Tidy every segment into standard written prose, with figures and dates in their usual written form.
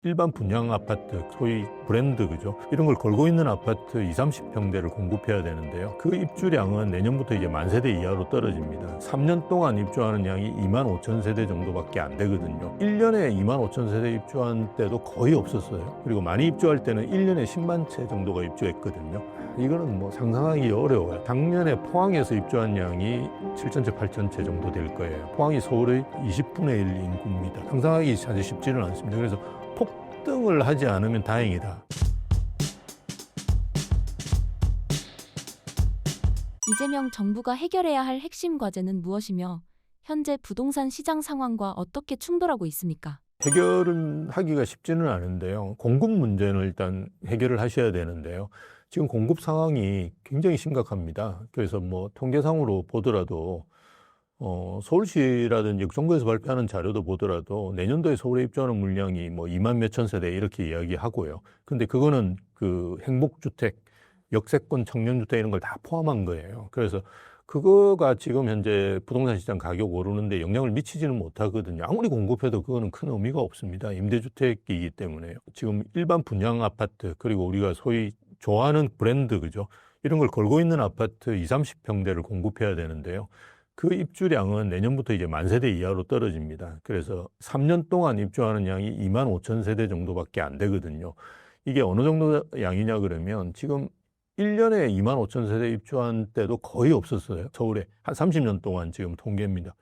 일반 분양 아파트, 소위 브랜드, 그죠? 이런 걸 걸고 있는 아파트 20, 30평대를 공급해야 되는데요. 그 입주량은 내년부터 이제 10,000세대 이하로 떨어집니다. 3년 동안 입주하는 양이 25,000세대 정도밖에 안 되거든요. 1년에 25,000세대 입주한 때도 거의 없었어요. 그리고 많이 입주할 때는 1년에 10만 채 정도가 입주했거든요. 이거는 뭐 상상하기 어려워요. 작년에 포항에서 입주한 양이 7,000채, 8,000채 정도 될 거예요. 포항이 서울의 20분의 1 인구입니다. 상상하기 사실 쉽지는 않습니다. 그래서 폭등을 하지 않으면 다행이다. 이재명 정부가 해결해야 할 핵심 과제는 무엇이며 현재 부동산 시장 상황과 어떻게 충돌하고 있습니까? 해결은 하기가 쉽지는 않은데요. 공급 문제는 일단 해결을 하셔야 되는데요. 지금 공급 상황이 굉장히 심각합니다. 그래서 뭐 통계상으로 보더라도 서울시라든지 정부에서 발표하는 자료도 보더라도 내년도에 서울에 입주하는 물량이 뭐 2만 몇천 세대 이렇게 이야기하고요. 근데 그거는 그 행복주택, 역세권 청년주택 이런 걸 다 포함한 거예요. 그래서 그거가 지금 현재 부동산 시장 가격 오르는데 영향을 미치지는 못하거든요. 아무리 공급해도 그거는 큰 의미가 없습니다. 임대주택이기 때문에요. 지금 일반 분양 아파트, 그리고 우리가 소위 좋아하는 브랜드, 그죠? 이런 걸 걸고 있는 아파트 20, 30평대를 공급해야 되는데요. 그 입주량은 내년부터 이제 10,000세대 이하로 떨어집니다. 그래서 3년 동안 입주하는 양이 25,000세대 정도밖에 안 되거든요. 이게 어느 정도 양이냐 그러면 지금 1년에 25,000세대 입주한 때도 거의 없었어요. 서울에 한 30년 동안 지금 통계입니다.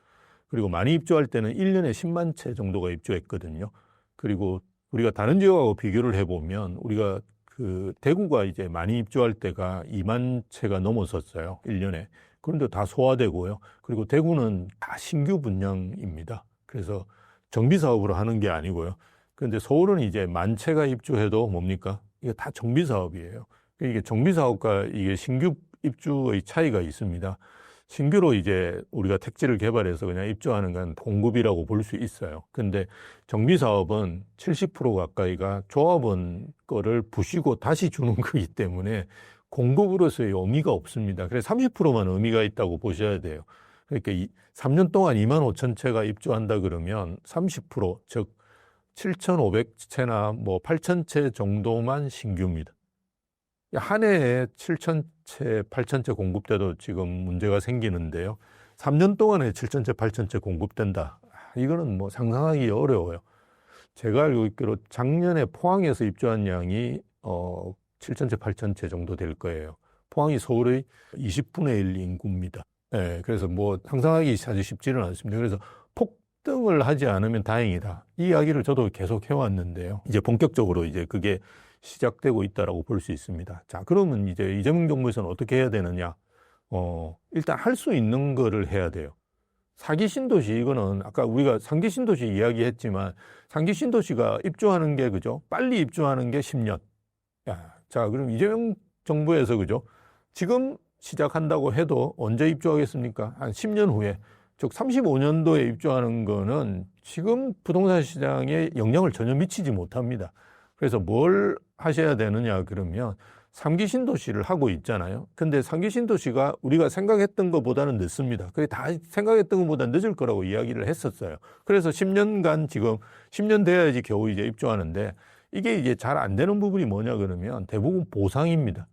그리고 많이 입주할 때는 1년에 10만 채 정도가 입주했거든요. 그리고 우리가 다른 지역하고 비교를 해보면 우리가 그 대구가 이제 많이 입주할 때가 2만 채가 넘었었어요. 1년에. 그런데 다 소화되고요. 그리고 대구는 다 신규 분양입니다. 그래서 정비 사업으로 하는 게 아니고요. 그런데 서울은 이제 10,000채가 입주해도 뭡니까? 이게 다 정비 사업이에요. 이게 정비 사업과 이게 신규 입주의 차이가 있습니다. 신규로 이제 우리가 택지를 개발해서 그냥 입주하는 건 공급이라고 볼 수 있어요. 근데 정비 사업은 70% 가까이가 조합원 거를 부시고 다시 주는 거기 때문에 공급으로서의 의미가 없습니다. 그래서 30%만 의미가 있다고 보셔야 돼요. 그러니까 3년 동안 25,000채가 입주한다 그러면 30%, 즉 7,500채나 뭐 8,000채 정도만 신규입니다. 한 해에 7,000채, 8,000채 공급돼도 지금 문제가 생기는데요. 3년 동안에 7,000채, 8,000채 공급된다. 이거는 뭐 상상하기 어려워요. 제가 알고 있기로 작년에 포항에서 입주한 양이 7,000채, 8,000채 정도 될 거예요. 포항이 서울의 20분의 1 인구입니다. 네, 그래서 뭐 상상하기 사실 쉽지는 않습니다. 그래서 폭등을 하지 않으면 다행이다. 이 이야기를 저도 계속 해왔는데요. 이제 본격적으로 이제 그게 시작되고 있다라고 볼 수 있습니다. 자, 그러면 이제 이재명 정부에서는 어떻게 해야 되느냐? 일단 할 수 있는 거를 해야 돼요. 사기 신도시, 이거는 아까 우리가 상기 신도시 이야기했지만 상기 신도시가 입주하는 게, 그죠? 빨리 입주하는 게 10년. 자, 그럼 이재명 정부에서, 그죠? 지금 시작한다고 해도 언제 입주하겠습니까? 한 10년 후에. 즉 35년도에 입주하는 거는 지금 부동산 시장에 영향을 전혀 미치지 못합니다. 그래서 뭘 하셔야 되느냐 그러면 3기 신도시를 하고 있잖아요. 근데 3기 신도시가 우리가 생각했던 것보다는 늦습니다. 그게 다 생각했던 것보다 늦을 거라고 이야기를 했었어요. 그래서 10년간 지금 10년 돼야지 겨우 이제 입주하는데 이게 이제 잘 안 되는 부분이 뭐냐 그러면 대부분 보상입니다.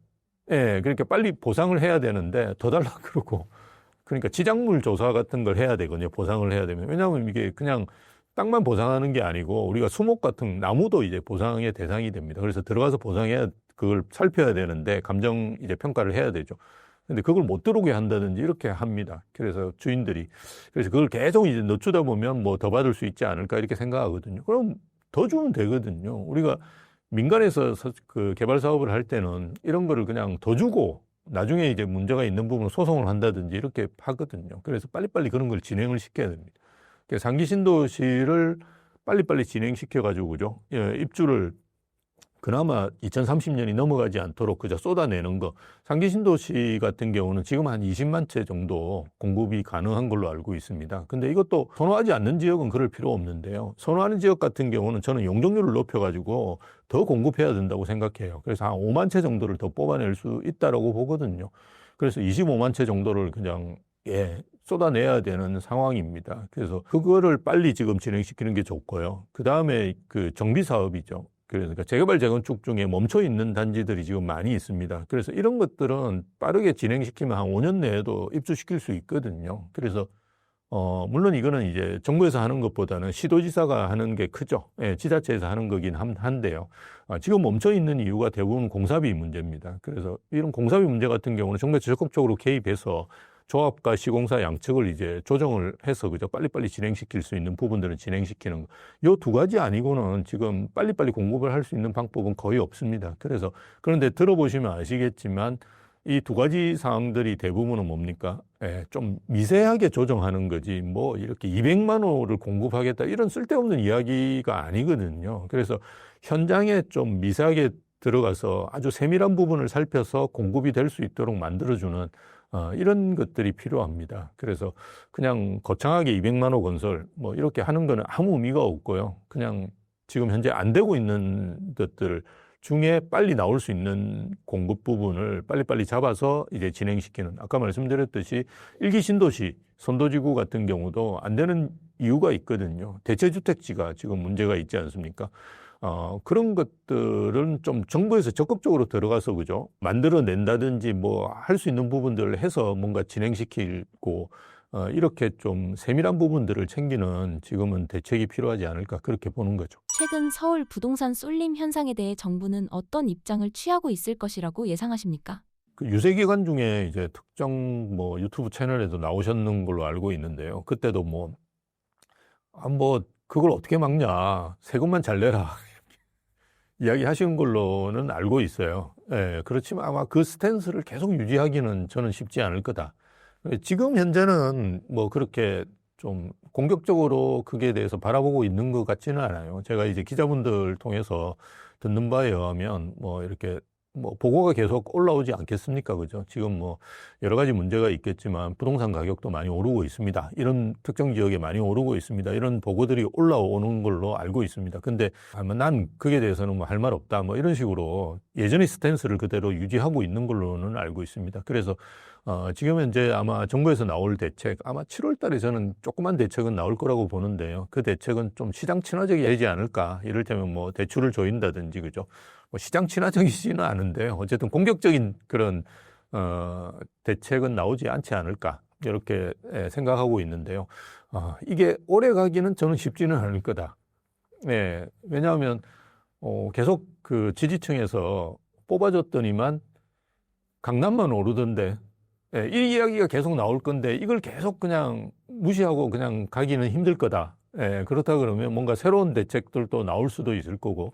예, 그러니까 빨리 보상을 해야 되는데 더 달라 그러고, 그러니까 지작물 조사 같은 걸 해야 되거든요. 보상을 해야 되면. 왜냐하면 이게 그냥 땅만 보상하는 게 아니고 우리가 수목 같은 나무도 이제 보상의 대상이 됩니다. 그래서 들어가서 보상해야, 그걸 살펴야 되는데 감정 이제 평가를 해야 되죠. 근데 그걸 못 들어오게 한다든지 이렇게 합니다. 그래서 주인들이. 그래서 그걸 계속 이제 늦추다 보면 뭐 더 받을 수 있지 않을까 이렇게 생각하거든요. 그럼 더 주면 되거든요. 우리가 민간에서 그 개발 사업을 할 때는 이런 거를 그냥 더 주고 나중에 이제 문제가 있는 부분을 소송을 한다든지 이렇게 하거든요. 그래서 빨리빨리 그런 걸 진행을 시켜야 됩니다. 상기 신도시를 빨리빨리 진행시켜가지고, 그죠? 예, 입주를 그나마 2030년이 넘어가지 않도록 그저 쏟아내는 거. 상기 신도시 같은 경우는 지금 한 20만 채 정도 공급이 가능한 걸로 알고 있습니다. 근데 이것도 선호하지 않는 지역은 그럴 필요 없는데요. 선호하는 지역 같은 경우는 저는 용적률을 높여가지고 더 공급해야 된다고 생각해요. 그래서 한 5만 채 정도를 더 뽑아낼 수 있다라고 보거든요. 그래서 25만 채 정도를 그냥 쏟아내야 되는 상황입니다. 그래서 그거를 빨리 지금 진행시키는 게 좋고요. 그 다음에 그 정비 사업이죠. 그러니까 재개발 재건축 중에 멈춰 있는 단지들이 지금 많이 있습니다. 그래서 이런 것들은 빠르게 진행시키면 한 5년 내에도 입주시킬 수 있거든요. 그래서 물론 이거는 이제 정부에서 하는 것보다는 시도지사가 하는 게 크죠. 예, 지자체에서 하는 거긴 한데요. 지금 멈춰 있는 이유가 대부분 공사비 문제입니다. 그래서 이런 공사비 문제 같은 경우는 정부에서 적극적으로 개입해서 조합과 시공사 양측을 이제 조정을 해서 그죠, 빨리빨리 진행시킬 수 있는 부분들은 진행시키는 거. 요 두 가지 아니고는 지금 빨리빨리 공급을 할 수 있는 방법은 거의 없습니다. 그래서 그런데 들어보시면 아시겠지만 이 두 가지 사항들이 대부분은 뭡니까? 좀 미세하게 조정하는 거지, 뭐, 이렇게 200만 호를 공급하겠다, 이런 쓸데없는 이야기가 아니거든요. 그래서 현장에 좀 미세하게 들어가서 아주 세밀한 부분을 살펴서 공급이 될 수 있도록 만들어주는 이런 것들이 필요합니다. 그래서 그냥 거창하게 200만 호 건설, 뭐, 이렇게 하는 거는 아무 의미가 없고요. 그냥 지금 현재 안 되고 있는 것들 중에 빨리 나올 수 있는 공급 부분을 빨리빨리 잡아서 이제 진행시키는, 아까 말씀드렸듯이 일기 신도시, 선도지구 같은 경우도 안 되는 이유가 있거든요. 대체주택지가 지금 문제가 있지 않습니까? 그런 것들은 좀 정부에서 적극적으로 들어가서 그죠, 만들어낸다든지 뭐 할 수 있는 부분들을 해서 뭔가 진행시키고 이렇게 좀 세밀한 부분들을 챙기는 지금은 대책이 필요하지 않을까, 그렇게 보는 거죠. 최근 서울 부동산 쏠림 현상에 대해 정부는 어떤 입장을 취하고 있을 것이라고 예상하십니까? 그 유세기간 중에 이제 특정 뭐 유튜브 채널에도 나오셨는 걸로 알고 있는데요. 그때도 뭐 그걸 어떻게 막냐, 세금만 잘 내라 이야기 하시는 걸로는 알고 있어요. 예, 그렇지만 아마 그 스탠스를 계속 유지하기는 저는 쉽지 않을 거다. 지금 현재는 뭐 그렇게 좀 공격적으로 그게 대해서 바라보고 있는 것 같지는 않아요. 제가 이제 기자분들 통해서 듣는 바에 의하면 뭐 이렇게 뭐 보고가 계속 올라오지 않겠습니까? 그죠? 지금 뭐 여러 가지 문제가 있겠지만 부동산 가격도 많이 오르고 있습니다. 이런 특정 지역에 많이 오르고 있습니다. 이런 보고들이 올라오는 걸로 알고 있습니다. 근데 난 그게 대해서는 뭐 할 말 없다, 뭐 이런 식으로 예전의 스탠스를 그대로 유지하고 있는 걸로는 알고 있습니다. 그래서 지금 현재 아마 정부에서 나올 대책, 아마 7월 달에 저는 조그만 대책은 나올 거라고 보는데요. 그 대책은 좀 시장 친화적이 되지 않을까. 이를테면 뭐 대출을 조인다든지, 그죠? 뭐 시장 친화적이지는 않은데 어쨌든 공격적인 그런 대책은 나오지 않지 않을까, 이렇게 생각하고 있는데요. 이게 오래 가기는 저는 쉽지는 않을 거다. 네, 왜냐하면 계속 그 지지층에서 뽑아줬더니만 강남만 오르던데, 이 이야기가 계속 나올 건데 이걸 계속 그냥 무시하고 그냥 가기는 힘들 거다. 그렇다 그러면 뭔가 새로운 대책들도 나올 수도 있을 거고,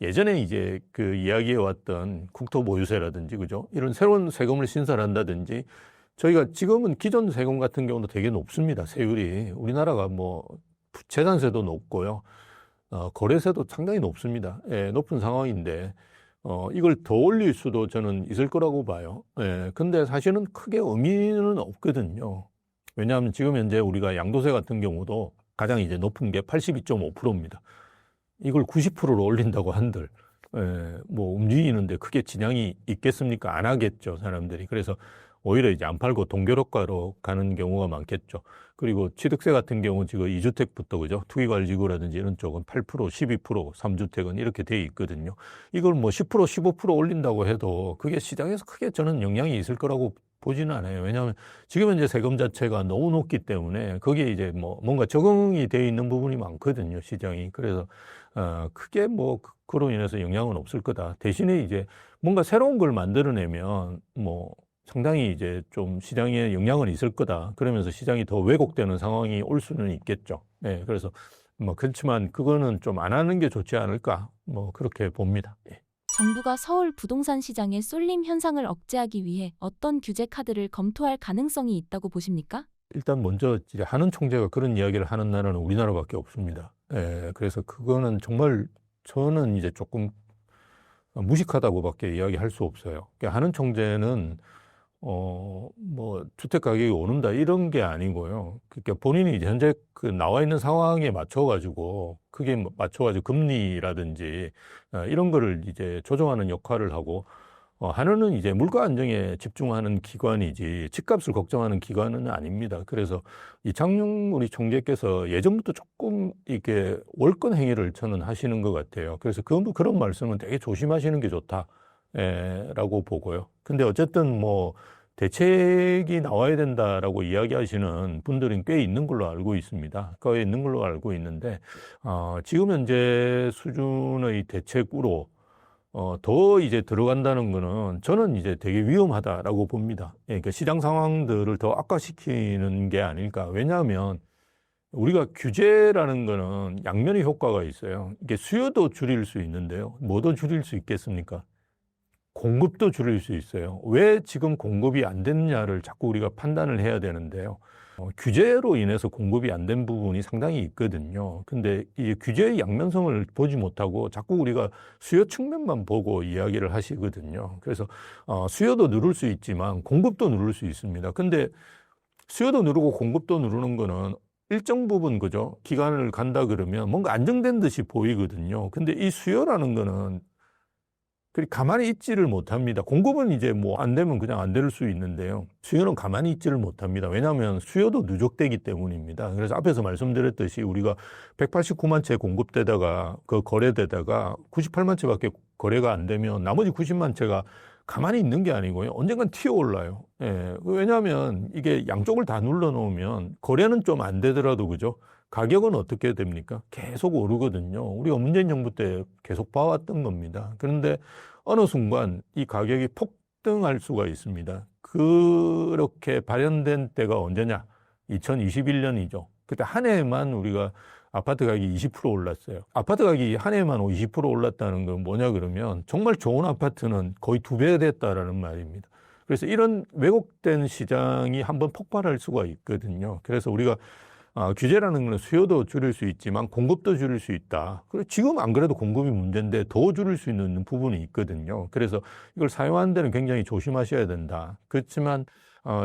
예전에 이제 그 이야기해 왔던 국토보유세라든지, 그죠? 이런 새로운 세금을 신설한다든지, 저희가 지금은 기존 세금 같은 경우도 되게 높습니다. 세율이. 우리나라가 뭐 재산세도 높고요. 거래세도 상당히 높습니다. 높은 상황인데, 이걸 더 올릴 수도 저는 있을 거라고 봐요. 근데 사실은 크게 의미는 없거든요. 왜냐하면 지금 현재 우리가 양도세 같은 경우도 가장 이제 높은 게 82.5%입니다. 이걸 90%로 올린다고 한들, 뭐 움직이는데 크게 지장이 있겠습니까? 안 하겠죠, 사람들이. 그래서 오히려 이제 안 팔고 동결효과로 가는 경우가 많겠죠. 그리고 취득세 같은 경우 지금 2주택부터, 그죠? 투기관리지구라든지 이런 쪽은 8%, 12%, 3주택은 이렇게 돼 있거든요. 이걸 뭐 10%, 15% 올린다고 해도 그게 시장에서 크게 저는 영향이 있을 거라고 보지는 않아요. 왜냐하면 지금 현재 세금 자체가 너무 높기 때문에 거기에 이제 뭐 뭔가 적응이 돼 있는 부분이 많거든요, 시장이. 그래서 크게 뭐 그로 인해서 영향은 없을 거다. 대신에 이제 뭔가 새로운 걸 만들어내면 뭐 상당히 이제 좀 시장에 영향은 있을 거다. 그러면서 시장이 더 왜곡되는 상황이 올 수는 있겠죠. 네, 그래서 뭐 그렇지만 그거는 좀 안 하는 게 좋지 않을까, 뭐 그렇게 봅니다. 정부가 서울 부동산 시장의 쏠림 현상을 억제하기 위해 어떤 규제 카드를 검토할 가능성이 있다고 보십니까? 일단 먼저 이제 한은 총재가 그런 이야기를 하는 나라는 우리나라밖에 없습니다. 그래서 그거는 정말 저는 이제 조금 무식하다고밖에 이야기할 수 없어요. 그러니까 한은 총재는 뭐 주택 가격이 오른다 이런 게 아니고요. 그러니까 본인이 이제 현재 그 나와 있는 상황에 맞춰가지고 금리라든지 이런 거를 이제 조정하는 역할을 하고, 한은은 이제 물가 안정에 집중하는 기관이지 집값을 걱정하는 기관은 아닙니다. 그래서 이창용 우리 총재께서 예전부터 조금 이렇게 월권 행위를 저는 하시는 것 같아요. 그래서 그런 말씀은 되게 조심하시는 게 좋다. 라고 보고요. 근데 어쨌든 뭐 대책이 나와야 된다라고 이야기하시는 분들은 꽤 있는 걸로 알고 있습니다. 꽤 있는 걸로 알고 있는데 지금 현재 수준의 대책으로 더 이제 들어간다는 거는 저는 이제 되게 위험하다라고 봅니다. 그러니까 시장 상황들을 더 악화시키는 게 아닐까. 왜냐하면 우리가 규제라는 거는 양면의 효과가 있어요. 이게 수요도 줄일 수 있는데요. 뭐도 줄일 수 있겠습니까? 공급도 줄일 수 있어요. 왜 지금 공급이 안 됐냐를 자꾸 우리가 판단을 해야 되는데요. 규제로 인해서 공급이 안 된 부분이 상당히 있거든요. 근데 이 규제의 양면성을 보지 못하고 자꾸 우리가 수요 측면만 보고 이야기를 하시거든요. 그래서 수요도 누를 수 있지만 공급도 누를 수 있습니다. 근데 수요도 누르고 공급도 누르는 거는 일정 부분 그죠? 기간을 간다 그러면 뭔가 안정된 듯이 보이거든요. 근데 이 수요라는 거는 그리 가만히 있지를 못합니다. 공급은 이제 뭐 안 되면 그냥 안 될 수 있는데요. 수요는 가만히 있지를 못합니다. 왜냐하면 수요도 누적되기 때문입니다. 그래서 앞에서 말씀드렸듯이 우리가 189만 채 공급되다가 거래되다가 98만 채밖에 거래가 안 되면 나머지 90만 채가 가만히 있는 게 아니고요. 언젠간 튀어 올라요. 예. 왜냐하면 이게 양쪽을 다 눌러 놓으면 거래는 좀 안 되더라도 그죠? 가격은 어떻게 됩니까? 계속 오르거든요. 우리가 문재인 정부 때 계속 봐왔던 겁니다. 그런데 어느 순간 이 가격이 폭등할 수가 있습니다. 그렇게 발현된 때가 언제냐? 2021년이죠. 그때 한 해에만 우리가 아파트 가격이 20% 올랐어요. 아파트 가격이 한 해에만 20% 올랐다는 건 뭐냐 그러면 정말 좋은 아파트는 거의 2배 됐다라는 말입니다. 그래서 이런 왜곡된 시장이 한번 폭발할 수가 있거든요. 그래서 우리가 규제라는 건 수요도 줄일 수 있지만 공급도 줄일 수 있다. 그리고 지금 안 그래도 공급이 문제인데 더 줄일 수 있는 부분이 있거든요. 그래서 이걸 사용하는 데는 굉장히 조심하셔야 된다. 그렇지만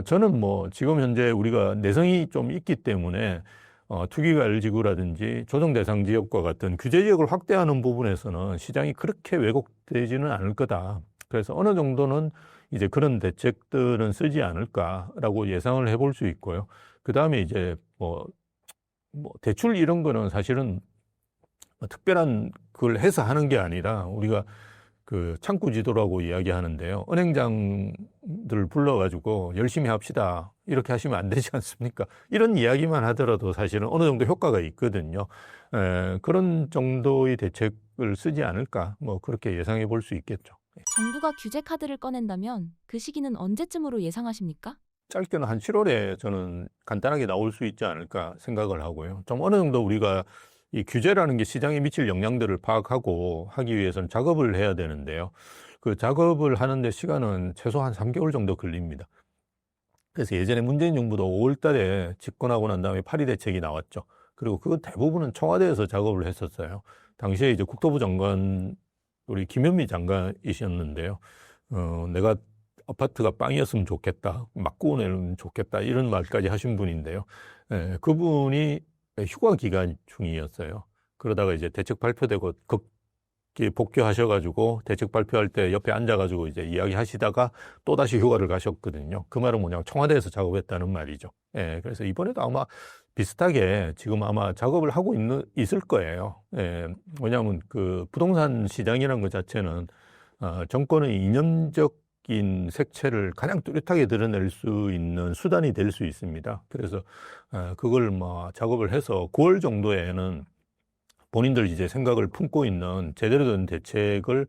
저는 뭐 지금 현재 우리가 내성이 좀 있기 때문에 투기과열지구라든지 조정대상 지역과 같은 규제 지역을 확대하는 부분에서는 시장이 그렇게 왜곡되지는 않을 거다. 그래서 어느 정도는 이제 그런 대책들은 쓰지 않을까라고 예상을 해볼 수 있고요. 그 다음에 이제 뭐 대출 이런 거는 사실은 특별한 그걸 해서 하는 게 아니라 우리가 그 창구 지도라고 이야기하는데요. 은행장들 불러가지고 열심히 합시다. 이렇게 하시면 안 되지 않습니까? 이런 이야기만 하더라도 사실은 어느 정도 효과가 있거든요. 그런 정도의 대책을 쓰지 않을까? 뭐 그렇게 예상해 볼 수 있겠죠. 정부가 규제 카드를 꺼낸다면 그 시기는 언제쯤으로 예상하십니까? 짧게는 한 7월에 저는 간단하게 나올 수 있지 않을까 생각을 하고요. 좀 어느 정도 우리가 이 규제라는 게 시장에 미칠 영향들을 파악하고 하기 위해서는 작업을 해야 되는데요. 그 작업을 하는데 시간은 최소한 3개월 정도 걸립니다. 그래서 예전에 문재인 정부도 5월 달에 집권하고 난 다음에 8.2 대책이 나왔죠. 그리고 그거 대부분은 청와대에서 작업을 했었어요. 당시에 이제 국토부 장관, 우리 김현미 장관이셨는데요. 내가 아파트가 빵이었으면 좋겠다, 막 구워내면 좋겠다, 이런 말까지 하신 분인데요. 그분이 휴가 기간 중이었어요. 그러다가 이제 대책 발표되고 복귀하셔가지고 대책 발표할 때 옆에 앉아가지고 이제 이야기하시다가 또다시 휴가를 가셨거든요. 그 말은 뭐냐, 청와대에서 작업했다는 말이죠. 그래서 이번에도 아마 비슷하게 지금 아마 작업을 하고 있을 거예요. 왜냐하면 그 부동산 시장이라는 것 자체는 정권의 이념적인 색채를 가장 뚜렷하게 드러낼 수 있는 수단이 될 수 있습니다. 그래서 그걸 뭐 작업을 해서 9월 정도에는 본인들 이제 생각을 품고 있는 제대로 된 대책을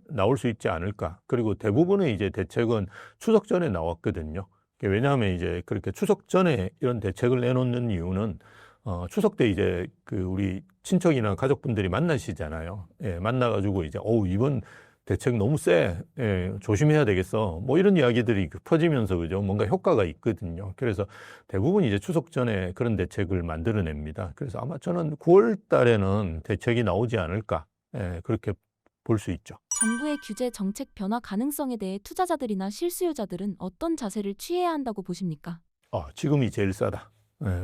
나올 수 있지 않을까. 그리고 대부분의 이제 대책은 추석 전에 나왔거든요. 왜냐하면 이제 그렇게 추석 전에 이런 대책을 내놓는 이유는 추석 때 이제 그 우리 친척이나 가족분들이 만나시잖아요. 만나가지고 이제 이번 대책 너무 세. 조심해야 되겠어. 뭐 이런 이야기들이 퍼지면서 그죠. 뭔가 효과가 있거든요. 그래서 대부분 이제 추석 전에 그런 대책을 만들어냅니다. 그래서 아마 저는 9월 달에는 대책이 나오지 않을까. 그렇게 볼 수 있죠. 정부의 규제 정책 변화 가능성에 대해 투자자들이나 실수요자들은 어떤 자세를 취해야 한다고 보십니까? 지금이 제일 싸다.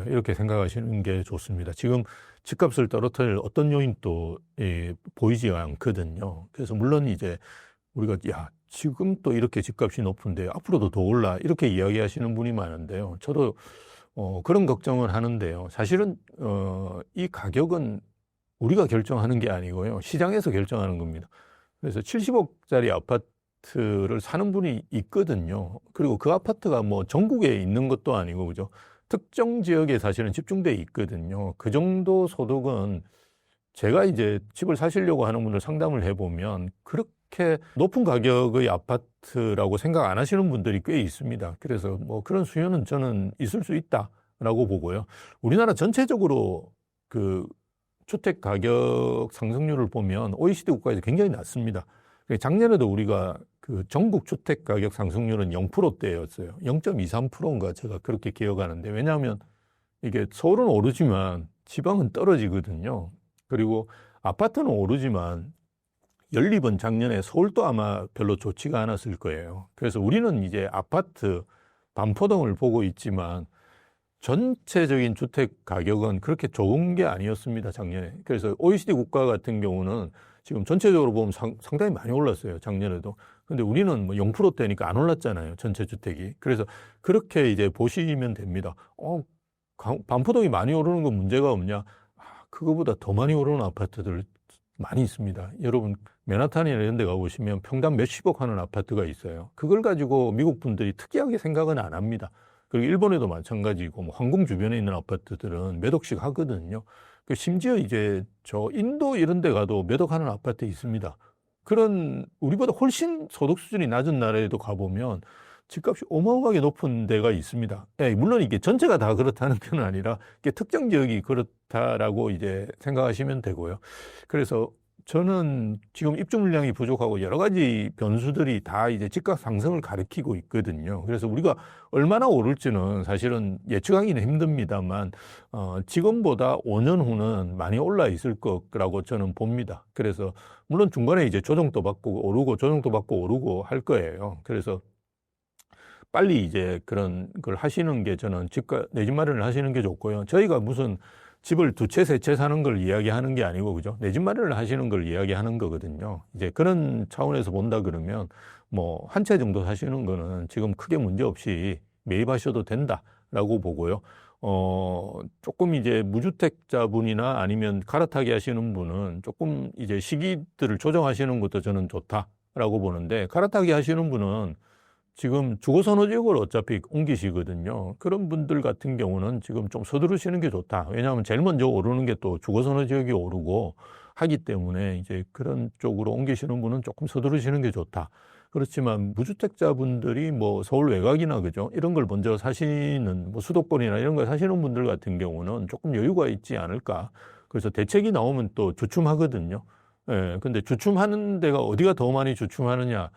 이렇게 생각하시는 게 좋습니다. 지금 집값을 떨어뜨릴 어떤 요인도 보이지 않거든요. 그래서 물론 이제 우리가 지금 또 이렇게 집값이 높은데 앞으로도 더 올라 이렇게 이야기하시는 분이 많은데요. 저도 그런 걱정을 하는데요. 사실은 이 가격은 우리가 결정하는 게 아니고요. 시장에서 결정하는 겁니다. 그래서 70억짜리 아파트를 사는 분이 있거든요. 그리고 그 아파트가 뭐 전국에 있는 것도 아니고, 그죠? 특정 지역에 사실은 집중돼 있거든요. 그 정도 소득은 제가 이제 집을 사시려고 하는 분들 상담을 해보면 그렇게 높은 가격의 아파트라고 생각 안 하시는 분들이 꽤 있습니다. 그래서 뭐 그런 수요는 저는 있을 수 있다라고 보고요. 우리나라 전체적으로 그 주택 가격 상승률을 보면 OECD 국가에서 굉장히 낮습니다. 작년에도 우리가 그 전국 주택 가격 상승률은 0%대였어요. 0.23%인가 제가 그렇게 기억하는데, 왜냐하면 이게 서울은 오르지만 지방은 떨어지거든요. 그리고 아파트는 오르지만 연립은 작년에 서울도 아마 별로 좋지가 않았을 거예요. 그래서 우리는 이제 아파트 반포동을 보고 있지만 전체적인 주택 가격은 그렇게 좋은 게 아니었습니다, 작년에. 그래서 OECD 국가 같은 경우는 지금 전체적으로 보면 상당히 많이 올랐어요, 작년에도. 근데 우리는 뭐 0%대니까 안 올랐잖아요, 전체 주택이. 그래서 그렇게 이제 보시면 됩니다. 반포동이 많이 오르는 건 문제가 없냐? 그거보다 더 많이 오르는 아파트들 많이 있습니다. 여러분, 맨하탄이나 이런 데 가보시면 평당 몇십억 하는 아파트가 있어요. 그걸 가지고 미국 분들이 특이하게 생각은 안 합니다. 그리고 일본에도 마찬가지고, 뭐 황궁 주변에 있는 아파트들은 몇 억씩 하거든요. 심지어 이제 저 인도 이런 데 가도 몇 억 하는 아파트 있습니다. 그런 우리보다 훨씬 소득 수준이 낮은 나라에도 가보면 집값이 어마어마하게 높은 데가 있습니다. 물론 이게 전체가 다 그렇다는 건 아니라 이게 특정 지역이 그렇다라고 이제 생각하시면 되고요. 그래서 저는 지금 입주 물량이 부족하고 여러 가지 변수들이 다 이제 집값 상승을 가리키고 있거든요. 그래서 우리가 얼마나 오를지는 사실은 예측하기는 힘듭니다만, 지금보다 5년 후는 많이 올라 있을 거라고 저는 봅니다. 그래서 물론 중간에 이제 조정도 받고 오르고 조정도 받고 오르고 할 거예요. 그래서 빨리 이제 그런 걸 하시는 게 저는 내 집 마련을 하시는 게 좋고요. 저희가 무슨 집을 두 채, 세 채 사는 걸 이야기하는 게 아니고, 그죠? 내 집 마련을 하시는 걸 이야기하는 거거든요. 이제 그런 차원에서 본다 그러면 뭐 한 채 정도 사시는 거는 지금 크게 문제 없이 매입하셔도 된다라고 보고요. 조금 이제 무주택자분이나 아니면 갈아타기 하시는 분은 조금 이제 시기들을 조정하시는 것도 저는 좋다라고 보는데, 갈아타기 하시는 분은 지금 주거선호 지역으로 어차피 옮기시거든요. 그런 분들 같은 경우는 지금 좀 서두르시는 게 좋다. 왜냐하면 제일 먼저 오르는 게 또 주거선호 지역이 오르고 하기 때문에 이제 그런 쪽으로 옮기시는 분은 조금 서두르시는 게 좋다. 그렇지만 무주택자분들이 뭐 서울 외곽이나, 그죠? 이런 걸 먼저 사시는, 뭐 수도권이나 이런 걸 사시는 분들 같은 경우는 조금 여유가 있지 않을까. 그래서 대책이 나오면 또 주춤하거든요. 근데 주춤하는 데가 어디가 더 많이 주춤하느냐?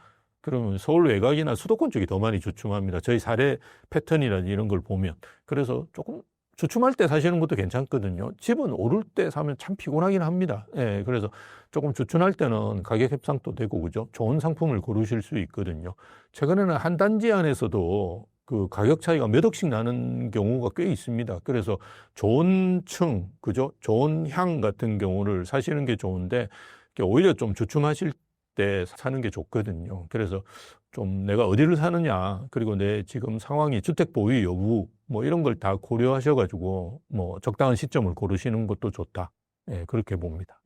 그러면 서울 외곽이나 수도권 쪽이 더 많이 주춤합니다. 저희 사례 패턴이라든지 이런 걸 보면. 그래서 조금 주춤할 때 사시는 것도 괜찮거든요. 집은 오를 때 사면 참 피곤하긴 합니다. 그래서 조금 주춤할 때는 가격 협상도 되고, 그죠? 좋은 상품을 고르실 수 있거든요. 최근에는 한 단지 안에서도 그 가격 차이가 몇 억씩 나는 경우가 꽤 있습니다. 그래서 좋은 층, 그죠? 좋은 향 같은 경우를 사시는 게 좋은데, 오히려 좀 주춤하실 때 사는 게 좋거든요. 그래서 좀 내가 어디를 사느냐, 그리고 내 지금 상황이 주택 보유 여부, 뭐 이런 걸 다 고려하셔가지고 뭐 적당한 시점을 고르시는 것도 좋다. 그렇게 봅니다.